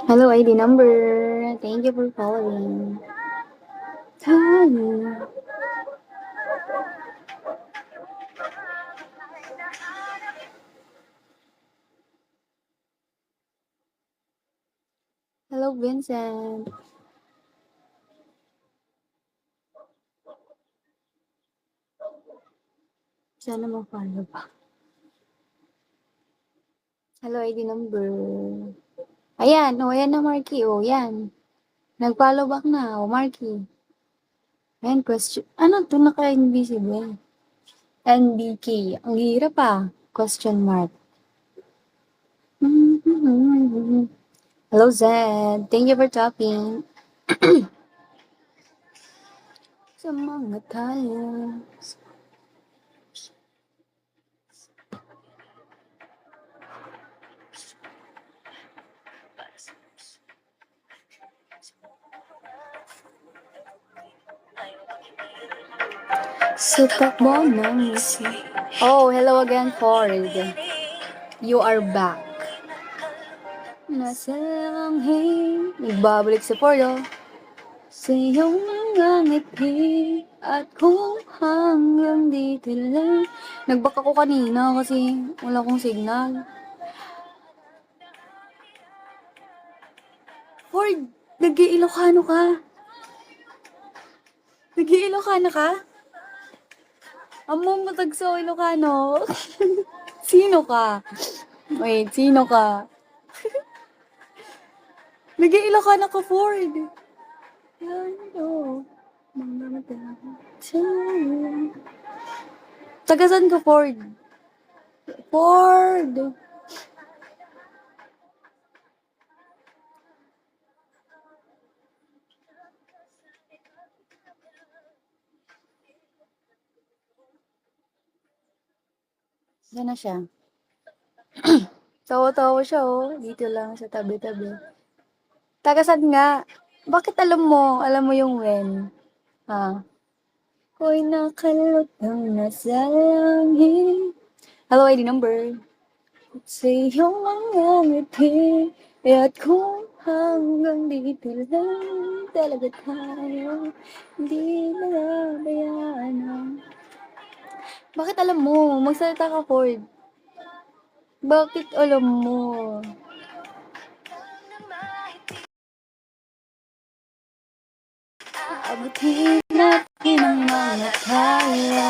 Hello, ID number. Thank you for calling. Hi. Hello, Vincent. Sana ma-follow pa. Hello, ID number. Ayan, ayan na, Marky. Yan. Nag-follow back na, Marky. Ayan, question. Ano to, naka-invisible? NBK. Ang hirap Question mark. Hello, Zed. Thank you for talking. Sa mga tayo. Sa takbo ng isip. Oh, hello again, Ford. You are back. Nasa langhing, nagbabalik sa Ford, sa iyong mga ngiti, at kung hanggang dito lang. Nag-back ako kanina kasi wala akong signal. Ford, nag-iilocano ka? Nag-iilocano ka? Among matagso Ilocano. Sino ka? Wait, sino ka? Nag-iilocano ka, Ford. Ano? Tagasan ka, Ford? Ford! Diyan na siya. Tawa-tawa siya, Dito lang sa tabi-tabi. Tagasan nga. Bakit alam mo? Alam mo yung when? Ha? Ko'y nakalutang nasa langit. Hello, ID number. Sa iyong mga ngiti, at kung hanggang dito lang talaga tayo, hindi nalabayaan. Bakit alam mo? Magsalita ka, Ford. Bakit alam mo? Abutin natin ang mga kaya.